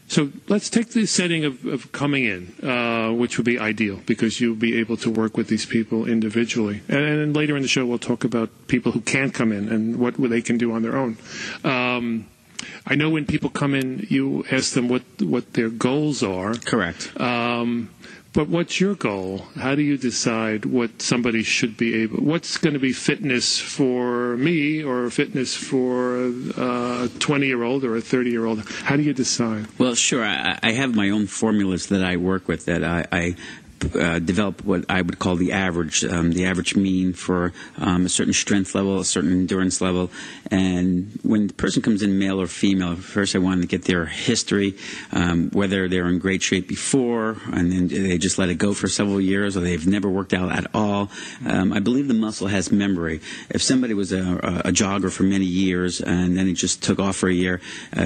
So let's take the setting of coming in, which would be ideal because you'll be able to work with these people individually. And then later in the show, we'll talk about people who can't come in and what they can do on their own. I know when people come in, you ask them what their goals are. Correct. But what's your goal? How do you decide what somebody should be able? What's going to be fitness for me or fitness for a 20-year-old or a 30-year-old? How do you decide? Well, sure. I have my own formulas that I work with that I develop what I would call the average mean for a certain strength level, a certain endurance level. And when the person comes in, male or female, first I want to get their history, whether they're in great shape before and then they just let it go for several years or they've never worked out at all. I believe the muscle has memory. If somebody was a jogger for many years and then he just took off for a year,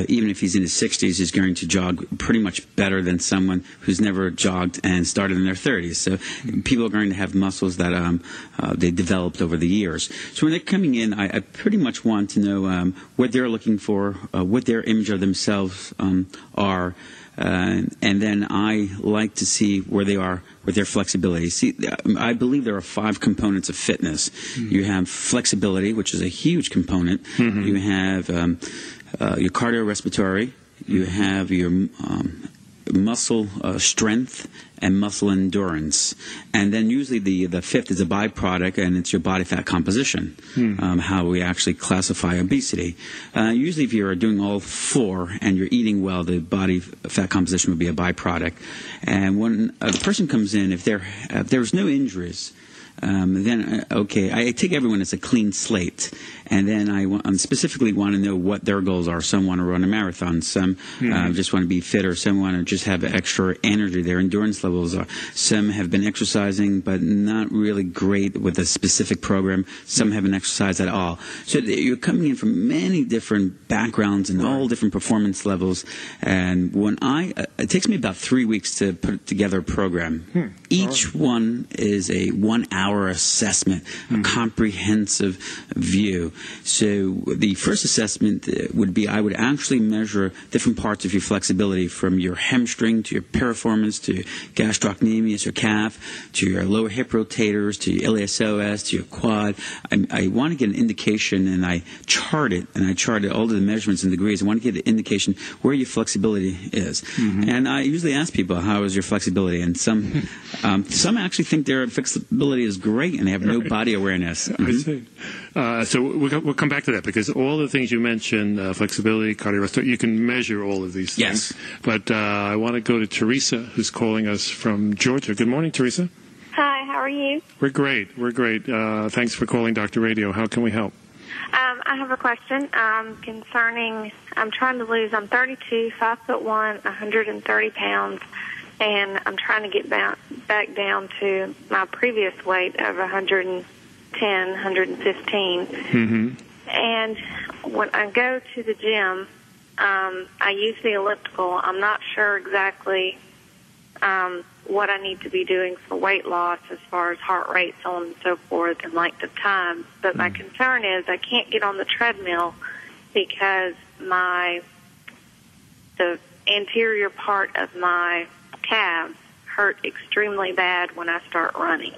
even if he's in his 60s, he's going to jog pretty much better than someone who's never jogged and started in their 30s. So people are going to have muscles that they developed over the years. So when they're coming in, I pretty much want to know what they're looking for, what their image of themselves are, and then I like to see where they are with their flexibility. See, I believe there are 5 components of fitness. Mm-hmm. You have flexibility, which is a huge component. Mm-hmm. You have your cardiorespiratory. You have your muscle strength and muscle endurance, and then usually the 5th is a byproduct, and it's your body fat composition. How we actually classify obesity. Usually, if you're doing all 4 and you're eating well, the body fat composition would be a byproduct. And when a person comes in, if there's no injuries, then okay, I take everyone as a clean slate, and then I specifically want to know what their goals are. Some want to run a marathon, some just want to be fitter, some want to just have extra energy. Their endurance levels are. Some have been exercising, but not really great with a specific program. Some haven't exercised at all. So you're coming in from many different backgrounds and all different performance levels. And when it takes me about 3 weeks to put together a program. Each one is a 1-hour assessment, a comprehensive view. So the first assessment would be I would actually measure different parts of your flexibility, from your hamstring to your piriformis to gastrocnemius, your calf, to your lower hip rotators, to your iliopsoas, to your quad. I want to get an indication, and I chart it, and I charted all of the measurements and degrees. I want to get an indication where your flexibility is. And I usually ask people, how is your flexibility? And some actually think their flexibility is great, and they have no body awareness. I see. So we'll come back to that, because all the things you mentioned, flexibility, cardiorespiratory, you can measure all of these things. Yes. But I want to go to Teresa, who's calling us from Georgia. Good morning, Teresa. Hi, how are you? We're great. Thanks for calling Dr. Radio. How can we help? I have a question concerning, I'm trying to lose, I'm 32, 5'1", 130 pounds, and I'm trying to get back down to my previous weight of 110, 115. And when I go to the gym, I use the elliptical. I'm not sure exactly what I need to be doing for weight loss as far as heart rate, so on and so forth, and length of time. But my concern is I can't get on the treadmill because the anterior part of my calves hurt extremely bad when I start running.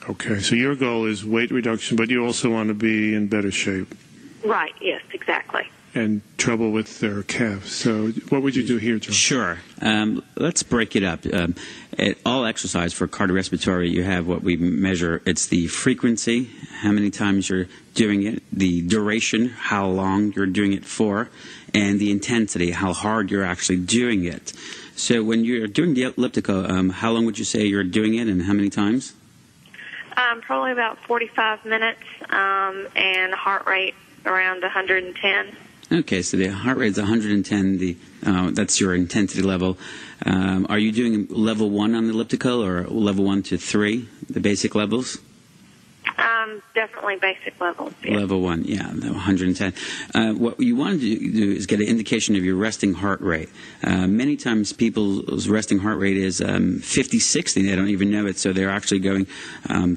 Okay, so your goal is weight reduction, but you also want to be in better shape. Right, yes, exactly. And trouble with their calves. So what would you do here, John? Sure. Let's break it up. At all exercise for cardiorespiratory, you have what we measure. It's the frequency, how many times you're doing it, the duration, how long you're doing it for, and the intensity, how hard you're actually doing it. So when you're doing the elliptical, how long would you say you're doing it and how many times? Probably about 45 minutes, and heart rate around 110. Okay, so the heart rate is 110. That's your intensity level. Are you doing level 1 on the elliptical, or level 1 to 3, the basic levels? Definitely basic levels. Yeah. Level 1, yeah, 110. What you want to do is get an indication of your resting heart rate. Many times people's resting heart rate is 50, 60. They don't even know it, so they're actually going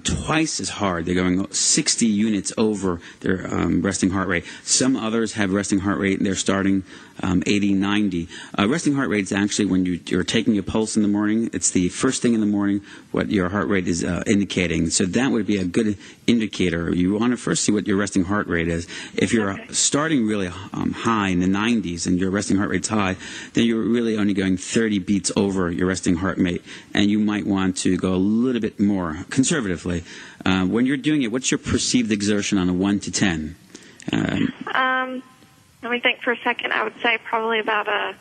twice as hard. They're going 60 units over their resting heart rate. Some others have resting heart rate, and they're starting 80, 90. Resting heart rate is actually when you're taking a pulse in the morning. It's the first thing in the morning what your heart rate is indicating. So that would be a good indicator. You want to first see what your resting heart rate is. If you're starting really high in the 90s and your resting heart rate's high, then you're really only going 30 beats over your resting heart rate, and you might want to go a little bit more conservatively. When you're doing it, what's your perceived exertion on a 1 to 10? Let me think for a second. I would say probably about a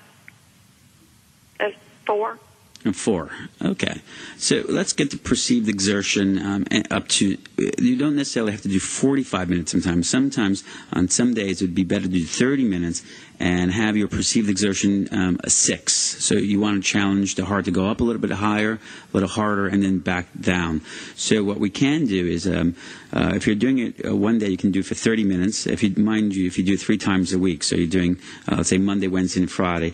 4. A 4. Okay. So let's get the perceived exertion up to, you don't necessarily have to do 45 minutes sometimes. Sometimes, on some days, it would be better to do 30 minutes and have your perceived exertion a 6. So you want to challenge the heart to go up a little bit higher, a little harder, and then back down. So what we can do is, if you're doing it one day, you can do it for 30 minutes. If you do it 3 times a week, so you're doing, let's say, Monday, Wednesday, and Friday,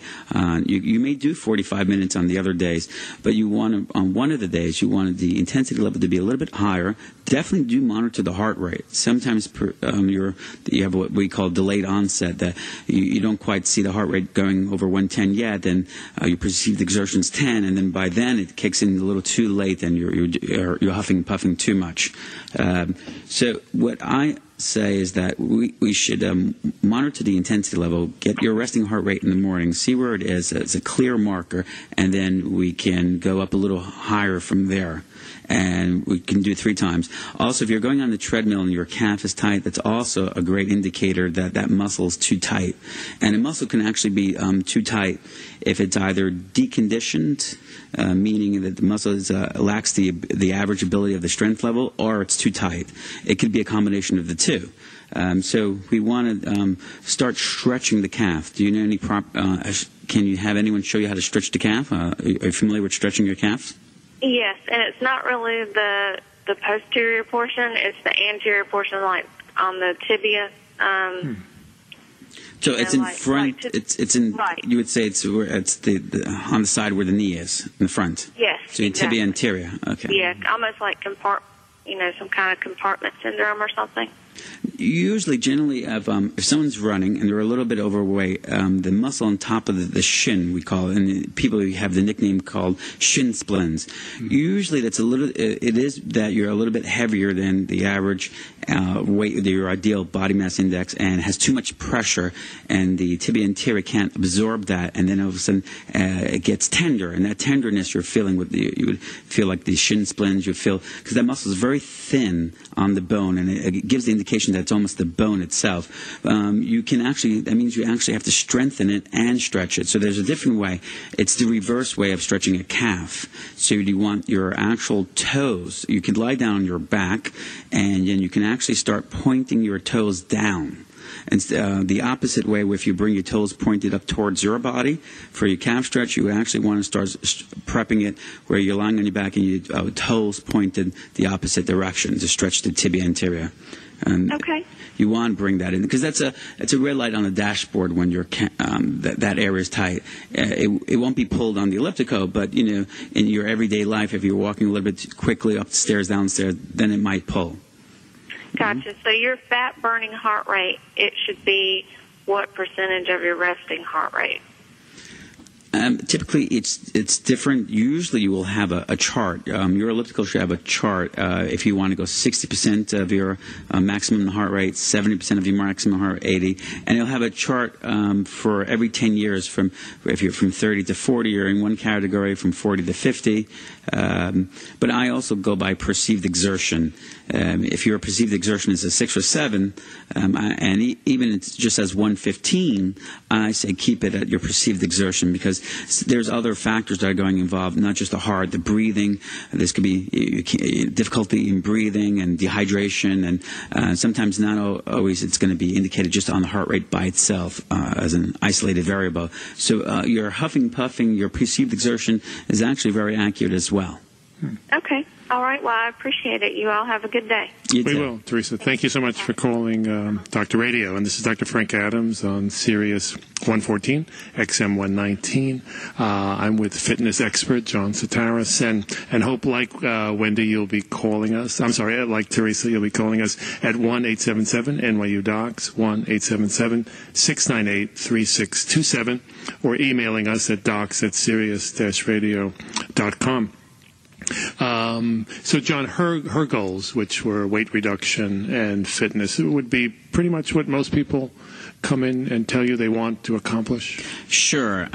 you may do 45 minutes on the other days, but you want to, on one of the days, you want the intensity level to be a little bit higher. Definitely do monitor the heart rate. Sometimes you have what we call delayed onset, that you don't quite see the heart rate going over 110 yet, then your perceived exertion is 10, and then by then it kicks in a little too late, and you're huffing and puffing too much. So what I say is that we should monitor the intensity level, get your resting heart rate in the morning, see where it is as a clear marker, and then we can go up a little higher from there. And we can do 3 times. Also, if you're going on the treadmill and your calf is tight, that's also a great indicator that that muscle is too tight. And a muscle can actually be too tight if it's either deconditioned, meaning that the muscle lacks the average ability of the strength level, or it's too tight. It could be a combination of the two. So we want to start stretching the calf. Do you know any can you have anyone show you how to stretch the calf? Are you familiar with stretching your calf? Yes, and it's not really the posterior portion. It's the anterior portion, like on the tibia. So it's in front. It's in. Right. You would say it's the on the side where the knee is in the front. Yes. So your tibia anterior. Okay. Yeah, almost like some kind of compartment syndrome or something. Usually, generally, if someone's running and they're a little bit overweight, the muscle on top of the shin, we call it, and people have the nickname called shin splints. Usually, it is that you're a little bit heavier than the average weight, your ideal body mass index, and has too much pressure, and the tibia anterior can't absorb that, and then all of a sudden it gets tender, and that tenderness you're feeling you would feel like the shin splints. You feel because that muscle is very thin on the bone, and it gives the indication that it's almost the bone itself. That means you actually have to strengthen it and stretch it. So there's a different way. It's the reverse way of stretching a calf. So you want your actual toes. You can lie down on your back, and then you can actually start pointing your toes down. And the opposite way, if you bring your toes pointed up towards your body, for your calf stretch, you actually want to start prepping it where you're lying on your back and your toes pointed the opposite direction to stretch the tibia anterior. And okay. You want to bring that in because it's a red light on the dashboard when that area is tight. It won't be pulled on the elliptical, but in your everyday life, if you're walking a little bit quickly up the stairs, downstairs, then it might pull. Gotcha. So your fat burning heart rate, it should be what percentage of your resting heart rate? Typically, it's different. Usually, you will have a chart. Your elliptical should have a chart. If you want to go 60% of your maximum heart rate, 70% of your maximum heart rate, 80, and it'll have a chart for every 10 years. If you're from 30 to 40, you're in one category. From 40 to 50. But I also go by perceived exertion. If your perceived exertion is a 6 or 7, and even it just says 115, I say keep it at your perceived exertion because there's other factors that are going involved, not just the heart, the breathing. This could be difficulty in breathing and dehydration, and sometimes not always it's going to be indicated just on the heart rate by itself as an isolated variable. So your huffing, puffing, your perceived exertion is actually very accurate as well. Okay. All right. Well, I appreciate it. You all have a good day. We will, Teresa. Thank you so much for calling Dr. Radio. And this is Dr. Frank Adams on Sirius 114, XM 119. I'm with fitness expert John Sitaras. And hope, like Wendy, you'll be calling us. I'm sorry, like Teresa, you'll be calling us at 1-877-NYU-DOCS, 1-877-698-3627, or emailing us at docs@sirius-radio.com. So, John, her goals, which were weight reduction and fitness, would be pretty much what most people come in and tell you they want to accomplish? Sure.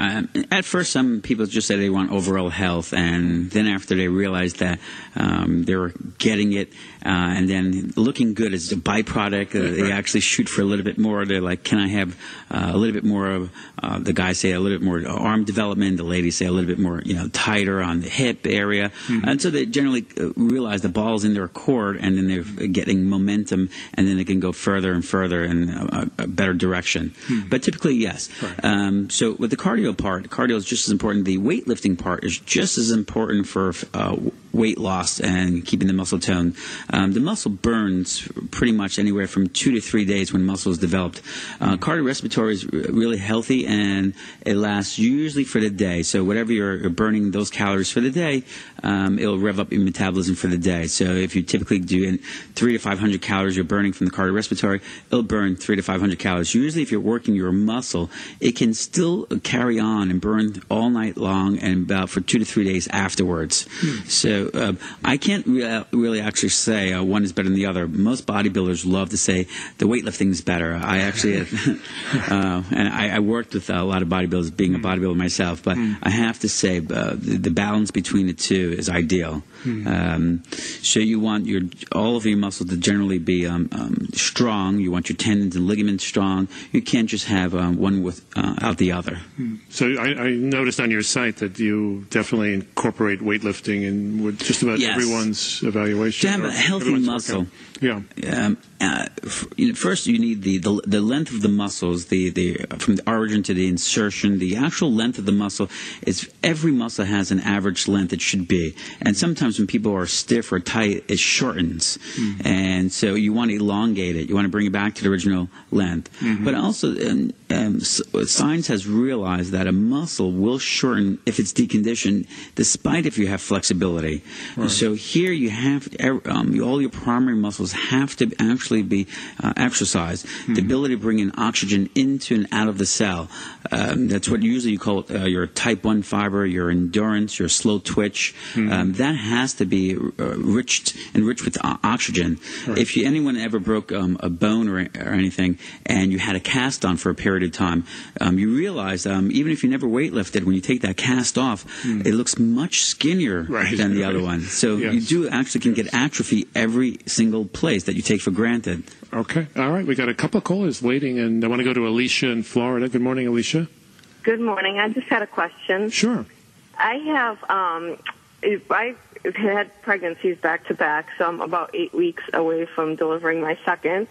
At first, some people just say they want overall health, and then after they realize that they were getting it, and then looking good is a byproduct, they actually shoot for a little bit more. They're like, can I have a little bit more of, the guys say a little bit more arm development, the ladies say a little bit more, tighter on the hip area. Mm-hmm. And so they generally realize the ball's in their court, and then they're getting momentum, and then they can go further and further in a better direction. But typically, yes. Right. So with the cardio part, cardio is just as important. The weightlifting part is just as important for weight loss and keeping the muscle tone. The muscle burns pretty much anywhere from 2 to 3 days when muscle is developed. Cardiorespiratory is really healthy, and it lasts usually for the day. So whatever you're burning those calories for the day, it'll rev up your metabolism for the day. So if you typically do 300 to 500 calories you're burning from the cardiorespiratory, it'll burn 300 to 500 calories. Usually if you're working your muscle, it can still carry on and burn all night long and about for 2 to 3 days afterwards. So I can't really actually say one is better than the other. Most bodybuilders love to say the weightlifting is better. I actually, and I worked with a lot of bodybuilders, being a bodybuilder myself, but I have to say the balance between the two is ideal. So you want all of your muscles to generally be strong. You want your tendons and ligaments strong. You can't just have one without the other. So I noticed on your site that you definitely incorporate weightlifting in with just about everyone's evaluation. To have a healthy muscle. Yeah. First, you need the length of the muscles, from the origin to the insertion. The actual length of the muscle is every muscle has an average length it should be, and sometimes when people are stiff or tight, it shortens, and so you want to elongate it. You want to bring it back to the original length. But also, science has realized that a muscle will shorten if it's deconditioned, despite if you have flexibility. Right. So here you have all your primary muscles have to actually be exercised. The ability to bring in oxygen into and out of the cell. That's what usually you call your type 1 fiber, your endurance, your slow twitch. That has to be enriched with oxygen. Right. If anyone ever broke a bone or anything, and you had a cast on for a period of time, you realize even if you never weightlifted, when you take that cast off, it looks much skinnier than the other one. So you do actually can get atrophy every single place that you take for granted. Okay. All right. We got a couple of callers waiting, and I want to go to Alicia in Florida. Good morning, Alicia. Good morning. I just had a question. Sure. I have I had pregnancies back to back, so I'm about 8 weeks away from delivering my second.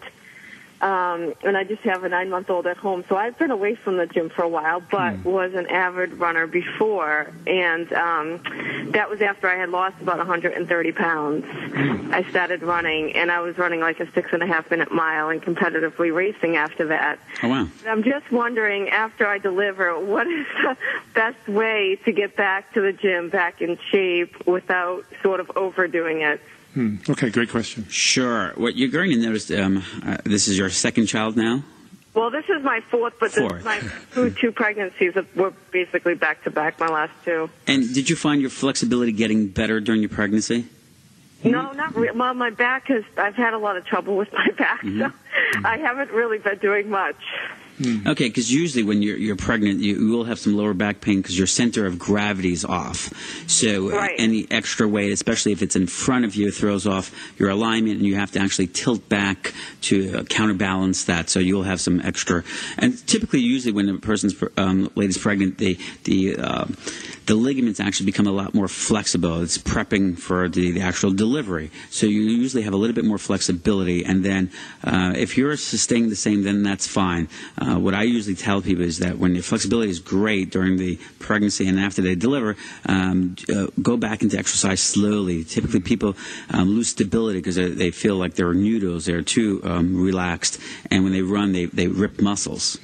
And I just have a 9-month-old at home. So I've been away from the gym for a while, but was an avid runner before. And that was after I had lost about 130 pounds. I started running, and I was running like a 6.5-minute mile and competitively racing after that. Oh, wow. And I'm just wondering, after I deliver, what is the best way to get back to the gym, back in shape, without sort of overdoing it? Okay, great question. Sure. What you're going to notice, this is your second child now? Well, this is my fourth, but my two pregnancies were basically back-to-back, my last two. And did you find your flexibility getting better during your pregnancy? No, not really. Well, my back I've had a lot of trouble with my back, so I haven't really been doing much. Okay, because usually when you're pregnant, you will have some lower back pain because your center of gravity is off. So any extra weight, especially if it's in front of you, throws off your alignment, and you have to actually tilt back to counterbalance that. So you'll have some extra. And typically, usually when a lady's pregnant, the ligaments actually become a lot more flexible. It's prepping for the actual delivery. So you usually have a little bit more flexibility. And then if you're staying the same, then that's fine. what I usually tell people is that when your flexibility is great during the pregnancy and after they deliver, go back into exercise slowly. Typically, people lose stability because they feel like they're noodles, they're too relaxed, and when they run, they rip muscles.